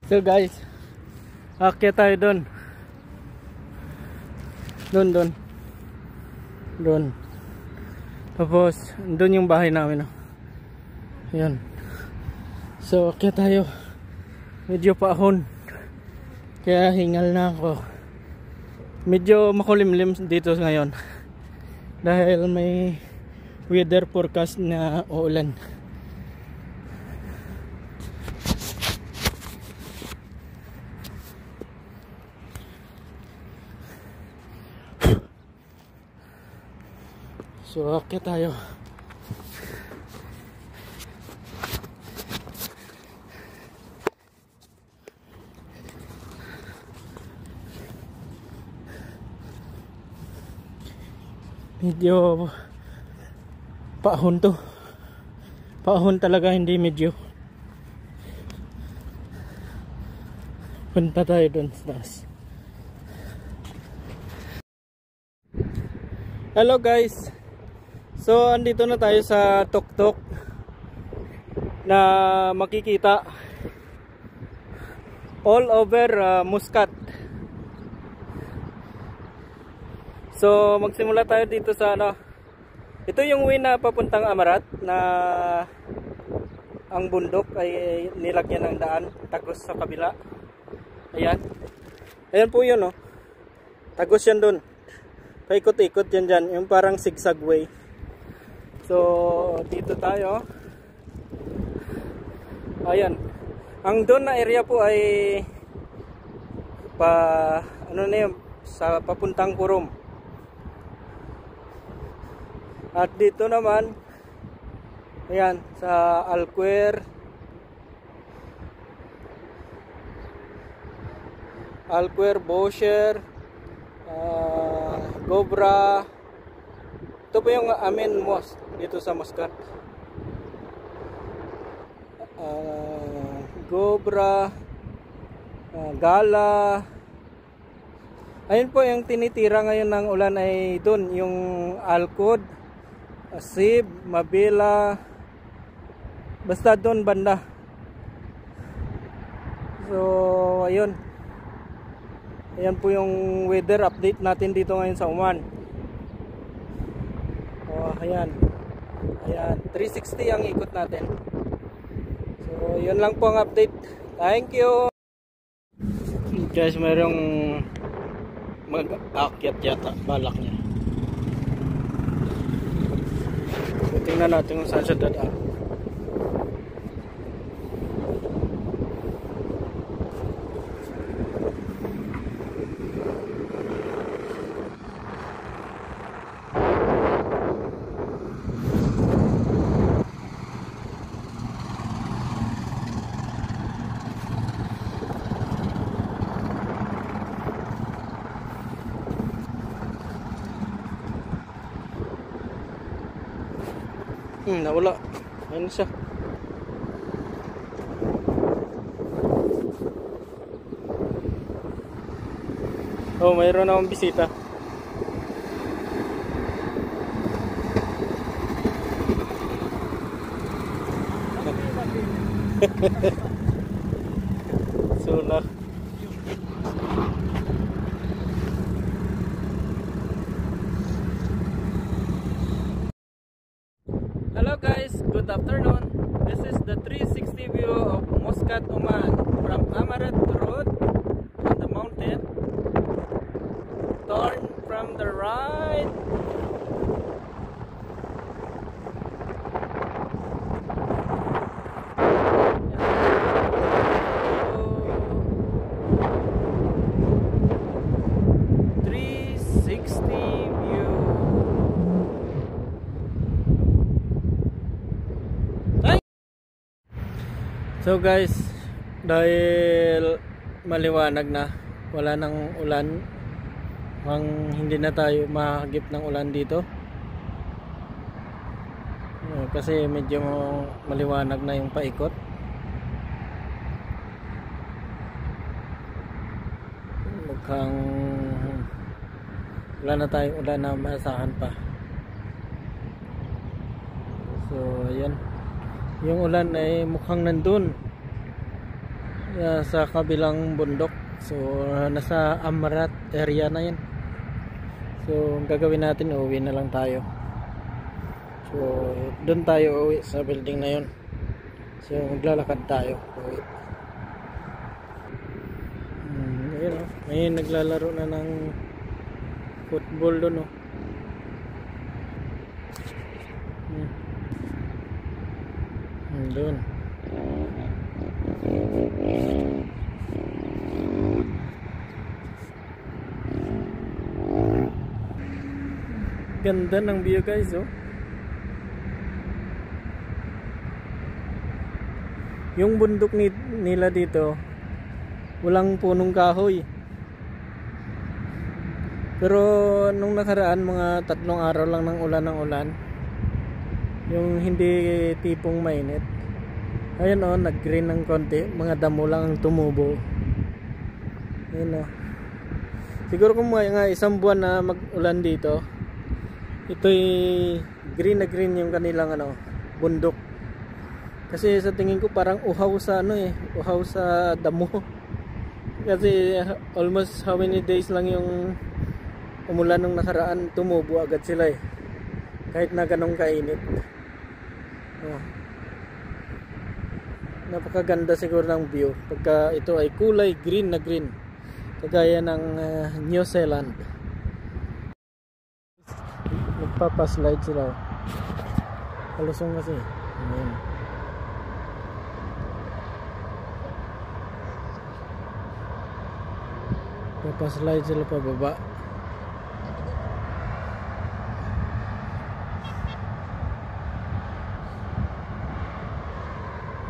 So guys, akyat tayo doon. Doon. Tapos doon yung bahay namin, oh. Ayan. So akyat tayo. Medyo paahon. Kaya hingal na ako. Medyo makulimlim dito ngayon. Dahil may weather forecast na uulan. So akyat tayo. Medyo paahon to. Paahon talaga, hindi medyo. Punta tayo doon sa taas. Hello guys. So andito na tayo sa tuktok na makikita all over Muscat. So magsimula tayo dito sa ano. Ito yung way na papuntang Amarat na ang bundok ay nilagyan ng daan tagos sa kabila. Ayan. Ayan po yun, oh. Tagos yan dun. Paikot-ikot yan dyan. Yung parang zigzag way. So dito tayo. Ayan. Ang doon na area po ay ano na yun, sa papuntang Kurom. At dito naman, ayan, sa Alquer, Bosher, Gobra. Ito po yung Amin Mosque dito sa Muscat. Gobra, Gala. Ayun po yung tinitira ngayon ng ulan ay doon, yung Alcod, Sib, Mabila, basta doon banda. So ayun. Ayan po yung weather update natin dito ngayon sa Oman. Oh, ayan. Ayan, 360 ang ikot natin. So yun lang po ang update. Thank you. Guys, mayroong mag-akyat yata, balak niya. So, tingnan natin kung saan siya dadaan. Nawala. Ayun siya. Oh, mayroon akong bisita. Sunak. Hello guys, good afternoon. This is the 360 view of Muscat, Oman, from Amarat Road on the mountain. Turn from the right. So guys, dahil maliwanag na, wala nang ulan, hindi na tayo mahagip ng ulan dito. Kasi medyo maliwanag na yung paikot. Mukhang wala na tayong ulan na maasahan pa. So ayan, yung ulan ay mukhang nandun. sa kabilang bundok. So nasa Amrat area na yan. So ang gagawin natin, uwi na lang tayo. So doon tayo uwi sa building na yun. So maglalakad tayo uwi. Ayun, oh. May naglalaro na ng football doon, oh. Doon. Ganda ng view, guys, oh. Yung bundok nila dito, walang punong kahoy. Pero nung nakaraan, mga 3 araw lang ng ulan. Yung hindi tipong mainit. Ayun, oh, nag-green ng konti. Mga damo lang ang tumubo. Ayun, oh. Siguro kung mga 1 buwan na mag-ulan dito, ito'y green na green yung kanilang bundok. Kasi sa tingin ko parang uhaw sa uhaw sa damo. Kasi almost how many days lang yung umulan nung nakaraan, tumubo agad sila eh. Kahit na ganong kainit. Oh. Napakaganda siguro ng view pagka ito ay kulay green na green, kagaya ng New Zealand. Nagpapaslide sila. Kalusong kasi. Ayan. Papaslide sila pababa.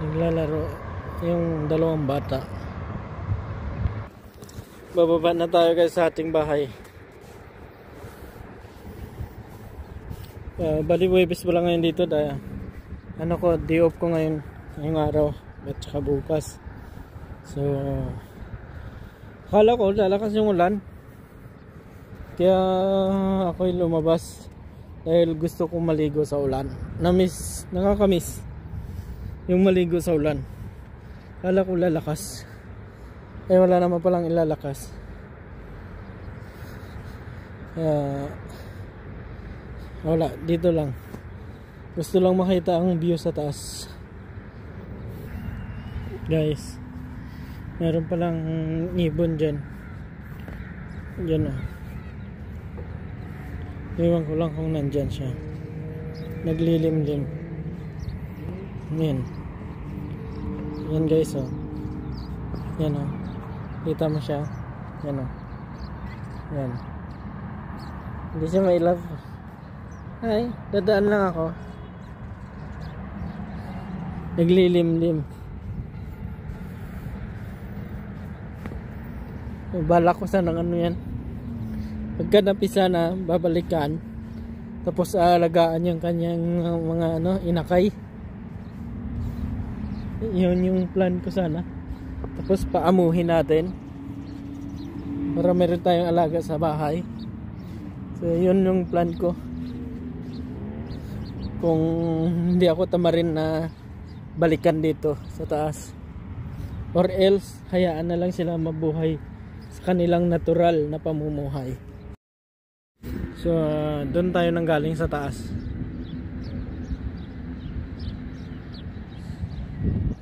Naglalaro yung 2 bata. Bababa na tayo, guys, sa ating bahay. Bali Huwebes pa lang ngayon dito dahil day off ko ngayon ngayong araw at saka bukas. So akala ko lalakas yung ulan, kaya ako'y lumabas dahil gusto kong maligo sa ulan. Nakakamiss yung maligo sa ulan. Akala ko lalakas, wala naman palang ilalakas. Wala, dito lang. Gusto lang makita ang view sa taas. Guys, meron palang ibon dyan. Dyan, oh. Iwan ko lang kung nandyan siya. Naglilimlim. Yan. Yan, guys, oh. Yan, oh. Kita mo siya. Yan, oh. Yan. Hindi siya mailap. Ay, dadaan lang ako. Naglilimlim. Balak ko sana ng yan. Pagka napisa na, babalikan. Tapos alagaan yung kanyang mga inakay. Yun yung plan ko sana. Tapos paamuhin natin para meron tayong alaga sa bahay. So yun yung plan ko. Kung hindi ako tamarin na balikan dito sa taas, or else hayaan na lang sila mabuhay sa kanilang natural na pamumuhay. So doon tayo nanggaling sa taas.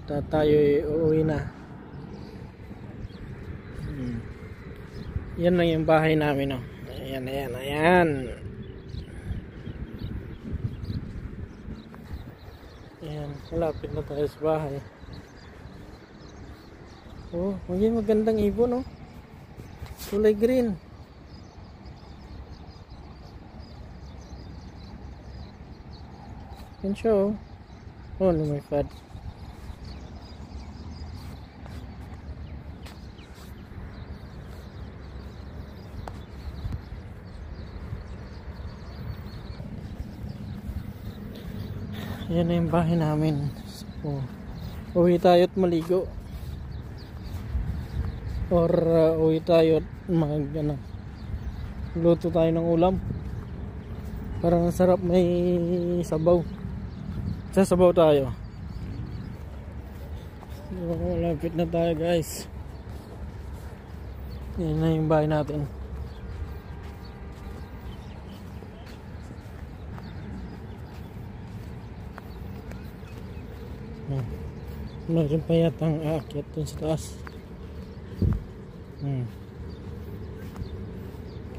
Tayo uuwi na. Yan lang yung bahay namin, oh. Ayan. Ayan, malapit na tayo sa bahay. Oh, magandang ibon, oh. Kulay green. Yan siya, oh. Oh, lumipad. Yan na yung bahay namin. So, uwi tayo at maligo. Or uwi tayo at luto tayo ng ulam. Parang sarap, may sabaw. Sasabaw tayo. So, malapit na tayo guys. Yan na yung bahay natin. Meron pa yatang aakyat dun sa taas.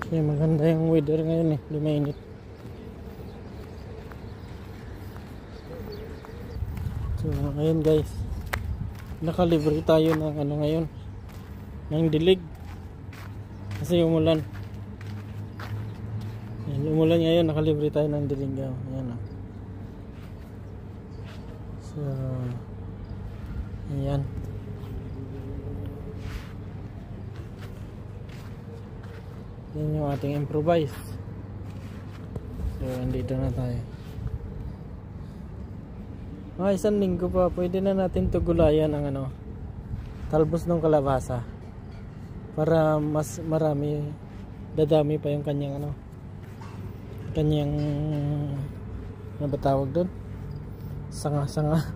Kasi maganda yung weather ngayon eh, di mainit. So ngayon guys, nakalibre tayo ng ano ngayon, ng dilig kasi umulan. Yan, umulan ngayon, nakalibre tayo ng dilig. Ayan o. So ayan. Yan yung ating improvise. So andito na tayo. Isang linggo pa, pwede na natin tugulayan ang ano, talbos ng kalabasa para mas marami, dadami pa yung kanyang ano, kanyang ano ba tawag doon, sanga-sanga,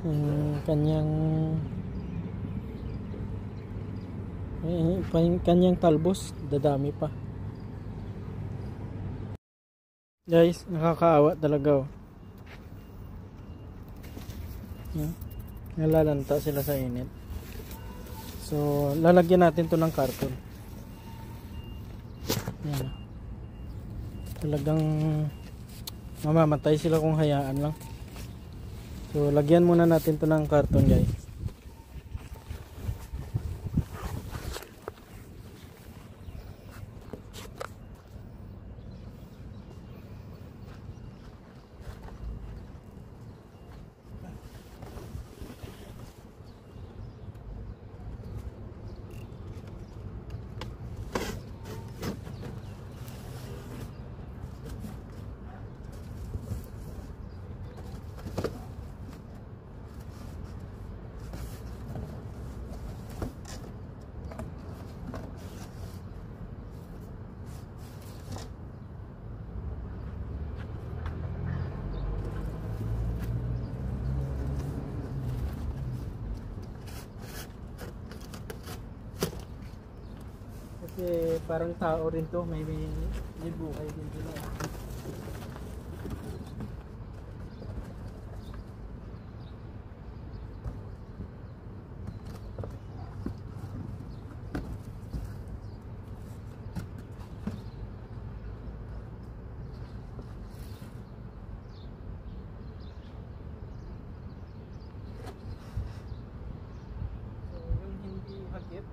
yung kanyang talbos, dadami pa guys. Nakakaawa talaga oh. Nalalanta sila sa init. So lalagyan natin to ng karton. Yan. Talagang mamamatay sila kung hayaan lang. So lagyan muna natin to ng karton guys. Kasi parang tao rin to, may buhay din sila. So yung hindi hagip,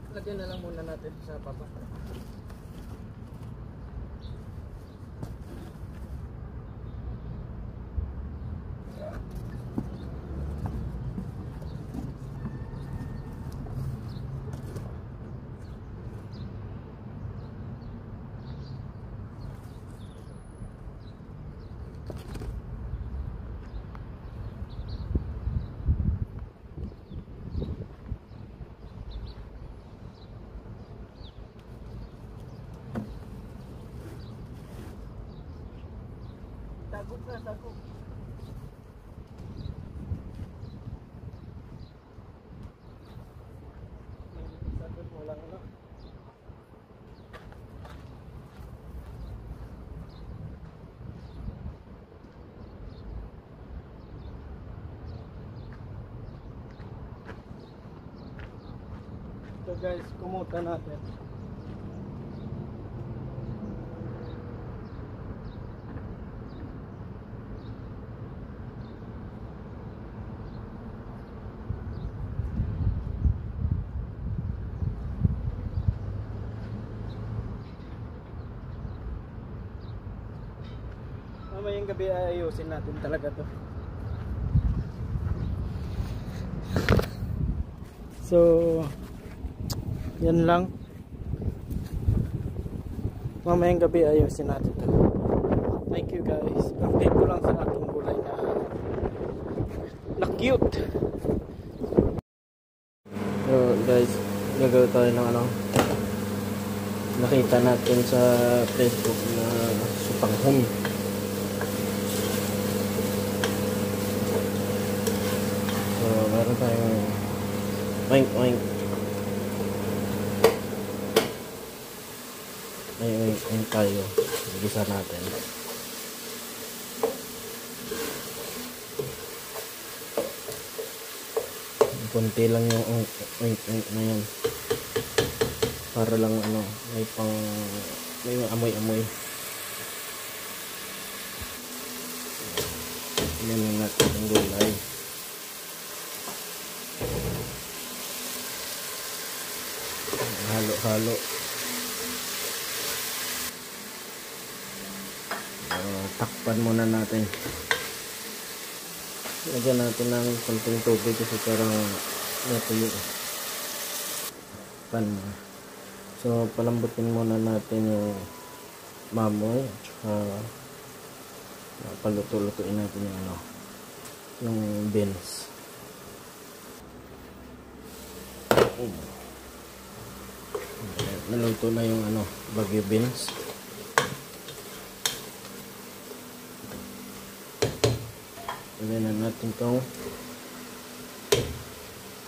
lagyan na lang muna natin sa baba. Sagok na, sagok. Sagok mo lang ano. So guys, kumuta natin. Mamayang gabi ayusin natin talaga to. So yan lang. Mamayang gabi ayusin natin to. Thank you guys. Update ko lang sa aking gulay na cute. Gagawin tayo ng ano, nakita natin sa Facebook na sutanghon. So meron tayong oink oink. May oink oink tayo. Igisa natin. Kunti lang yung oink oink na yan. Para lang ano, may amoy-amoy. Yan natin ang gulay. Halo-halo. Takpan muna natin. Lagyan natin ng konting tubig kasi parang natuyo. Takpan mo. So, palambutin muna natin yung mamoy at saka paluto-lutuin natin yung ano, yung beans. Naluto na yung ano, bagyo beans. Lagyan na natin itong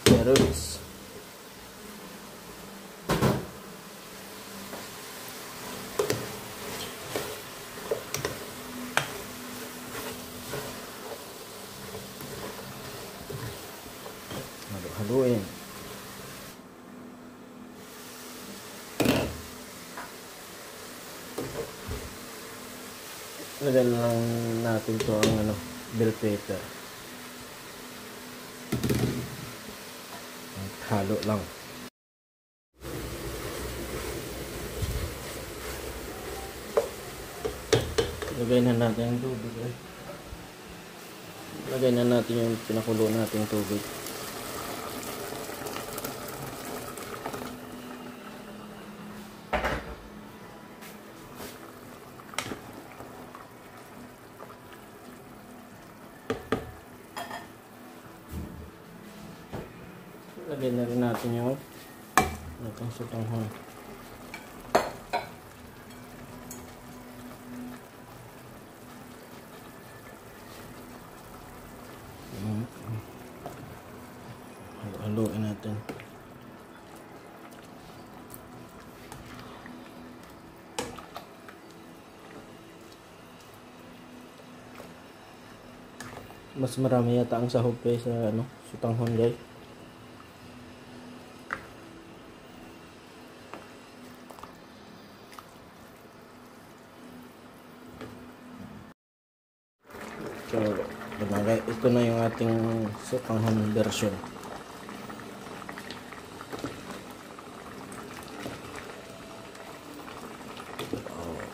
carrots. Haluin. Lagyan lang natin to ang ano, bell pepper. Halo lang. Lagyan na natin yung tubig. Lagyan na natin yung pinakulo nating tubig. Lagyan na rin natin yung itong sutanghon. Haluin natin. Mas marami yata ang sahog sa ano, sutanghon guys. So, ito na yung ating sutanghon version.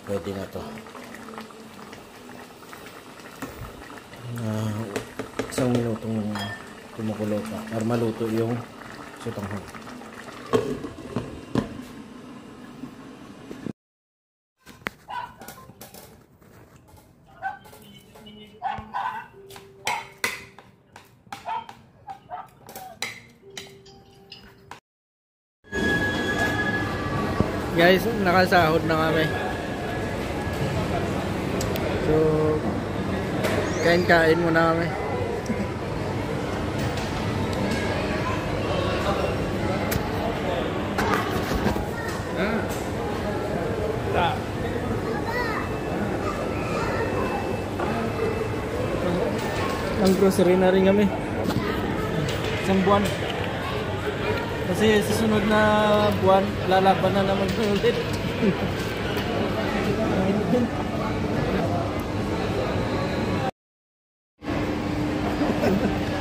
Pwede na to. Isang minutong kumukulo pa para maluto yung sutanghon. Guys, nakasahod na kami. So, kain-kain muna kami. Ang grocery na rin kami. Isang buwan. Kasi sa sunod na buwan, lalaban na naman ulit.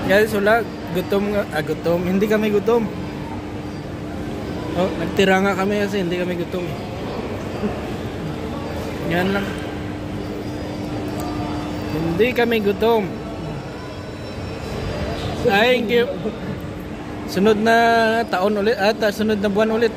Guys, wala. Gutom. Hindi kami gutom. Oh, nagtira nga kami kasi hindi kami gutom. Yan lang. Hindi kami gutom. Thank you. Sunod na taon ulit, sunod na buwan ulit.